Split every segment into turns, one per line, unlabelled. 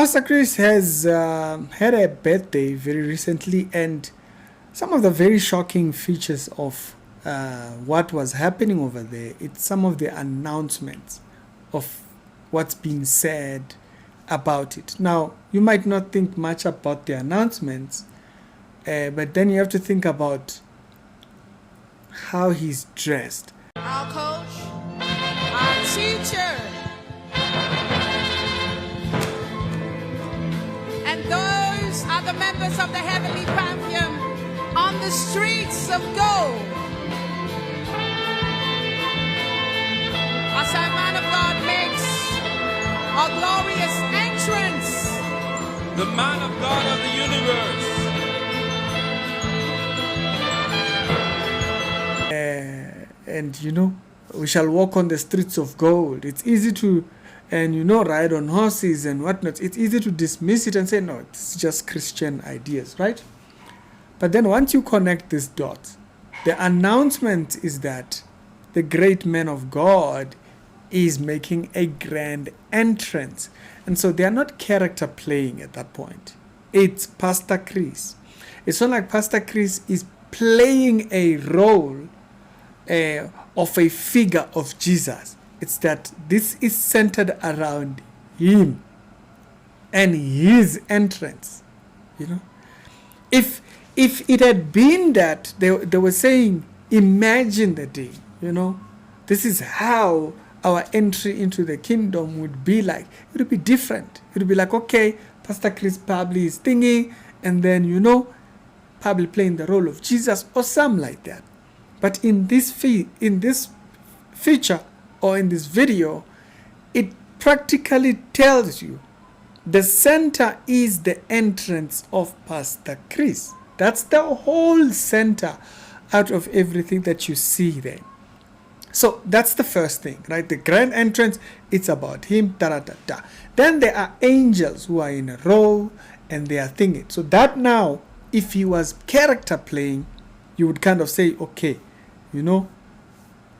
Pastor Chris has had a birthday very recently, and some of the very shocking features of what was happening over there, it's some of the announcements of what's being said about it. Now, you might not think much about the announcements, but then you have to think about how he's dressed.
Our coach, our teacher, and those are the members of the heavenly pantheon on the streets of gold. As our man of God makes a glorious entrance,
the man of God of the universe.
And we shall walk on the streets of gold. It's easy to, ride on horses and whatnot. It's easy to dismiss it and say, no, it's just Christian ideas, right? But then once you connect these dots, the announcement is that the great man of God is making a grand entrance. And so they are not character playing at that point. It's Pastor Chris. It's not like Pastor Chris is playing a role of a figure of Jesus. It's that this is centered around him and his entrance. If it had been that they were saying, imagine the day, this is how our entry into the kingdom would be like. It would be different. It would be like, okay, Pastor Chris probably is thinking, and then, probably playing the role of Jesus or something like that. But in this feature or in this video, it practically tells you the center is the entrance of Pastor Chris. That's the whole center out of everything that you see there. So that's the first thing, right? The grand entrance, it's about him, da-da-da-da. Then there are angels who are in a row and they are thinking. So that now, if he was character playing, you would kind of say, okay,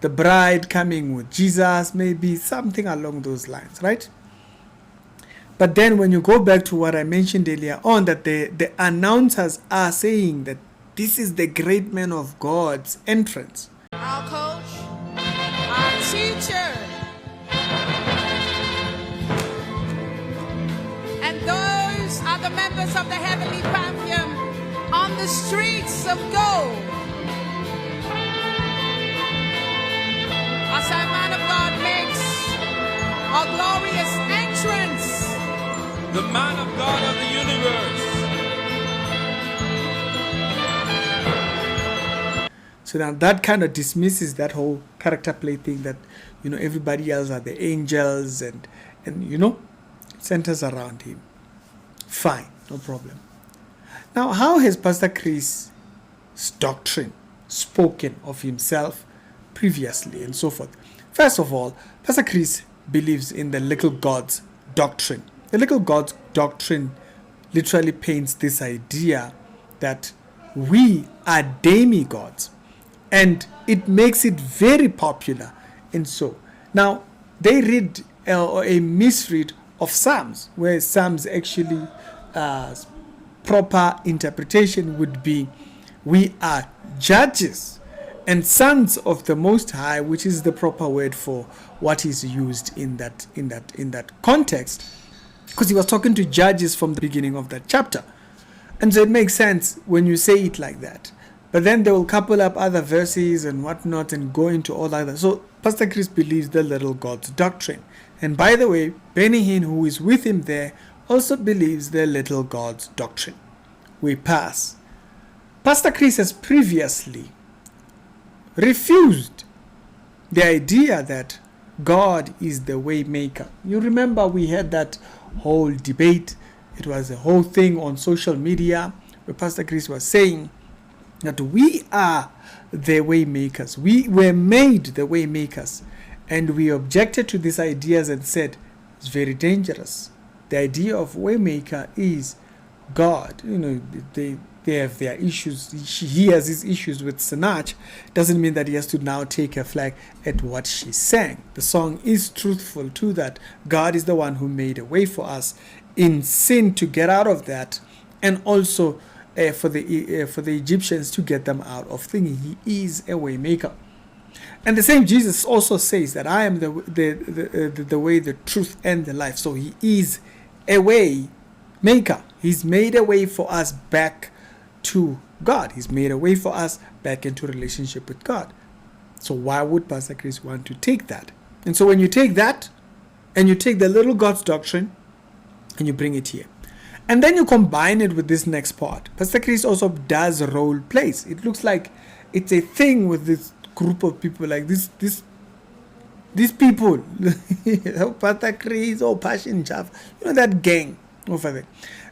the bride coming with Jesus, maybe something along those lines, right? But then when you go back to what I mentioned earlier on, that the announcers are saying that this is the great man of God's entrance.
our coach, our teacher, and those are the members of the heavenly pantheon on the streets of gold. As our man of God makes a glorious entrance,
The man of God of the universe.
So now that kind of dismisses that whole character play thing that, everybody else are the angels and centers around him. Fine, no problem. Now, how has Pastor Chris' doctrine spoken of himself previously and so forth? First of all, Pastor Chris believes in the little God's doctrine. The little God's doctrine literally paints this idea that we are demigods, and it makes it very popular. And so now they read a misread of Psalms, where Psalms actually proper interpretation would be, we are judges and sons of the Most High, which is the proper word for what is used in that context, because he was talking to judges from the beginning of that chapter. And so it makes sense when you say it like that. But then they will couple up other verses and whatnot and go into all that. So Pastor Chris believes the little God's doctrine. And by the way, Benny Hinn, who is with him there, also believes the little God's doctrine. We pass. Pastor Chris has previously refused the idea that God is the way maker. You remember we had that whole debate. It was a whole thing on social media where Pastor Chris was saying that we are the way makers. We were made the way makers. And we objected to these ideas and said it's very dangerous. The idea of waymaker is God. They have their issues. He has his issues with Sinach. Doesn't mean that he has to now take a flag at what she sang. The song is truthful to that. God is the one who made a way for us, in sin to get out of that, and also for the Egyptians to get them out of things. He is a way maker. And the same Jesus also says that I am the way, the truth, and the life. So he is a way maker. He's made a way for us back to God. He's made a way for us back into relationship with God. So why would Pastor Chris want to take that? And so when you take that, and you take the little God's doctrine, and you bring it here, and then you combine it with this next part. Pastor Chris also does role plays. It looks like it's a thing with this group of people, like these people, Pastor Chris or Passion Chaff, that gang over there.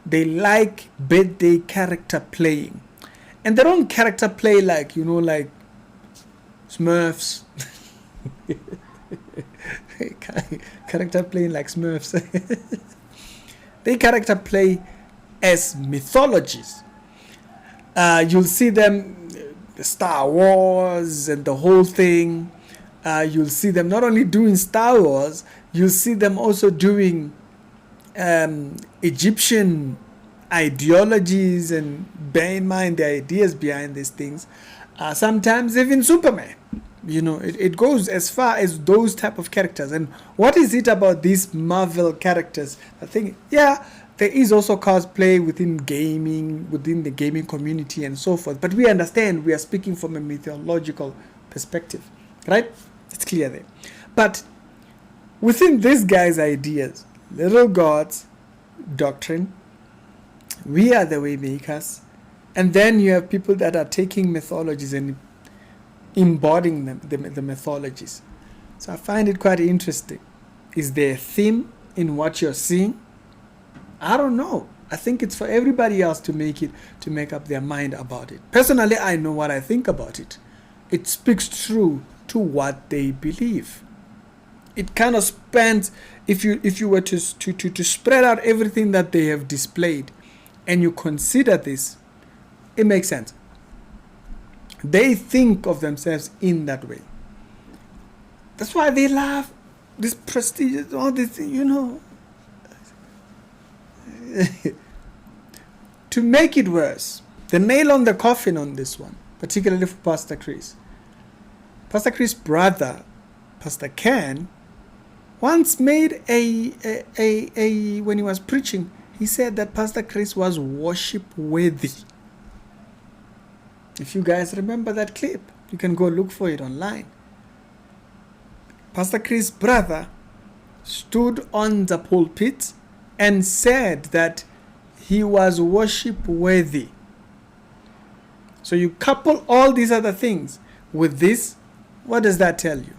They like birthday character playing, and they don't character play like like Smurfs. Character playing like Smurfs. They character play as mythologies. You'll see them, Star Wars and the whole thing. You'll see them not only doing Star Wars, you'll see them also doing Egyptian ideologies, and bear in mind the ideas behind these things. Sometimes even Superman. It goes as far as those type of characters. And what is it about these Marvel characters? I think, there is also cosplay within gaming, within the gaming community and so forth. But we understand we are speaking from a mythological perspective, right? It's clear there. But within this guy's ideas, little God's doctrine, we are the way makers. And then you have people that are taking mythologies and embodying the mythologies. So I find it quite interesting. Is there a theme in what you're seeing? I don't know. I think it's for everybody else to make up their mind about it. Personally, I know what I think about it. It speaks true to what they believe. It kind of spans, if you were to spread out everything that they have displayed, and you consider this, it makes sense. They think of themselves in that way. That's why they love this prestigious, all this, To make it worse, the nail on the coffin on this one, particularly for Pastor Chris. Pastor Chris' brother, Pastor Ken, once made when he was preaching, he said that Pastor Chris was worship worthy. If you guys remember that clip, you can go look for it online. Pastor Chris' brother stood on the pulpit and said that he was worship worthy. So you couple all these other things with this, what does that tell you?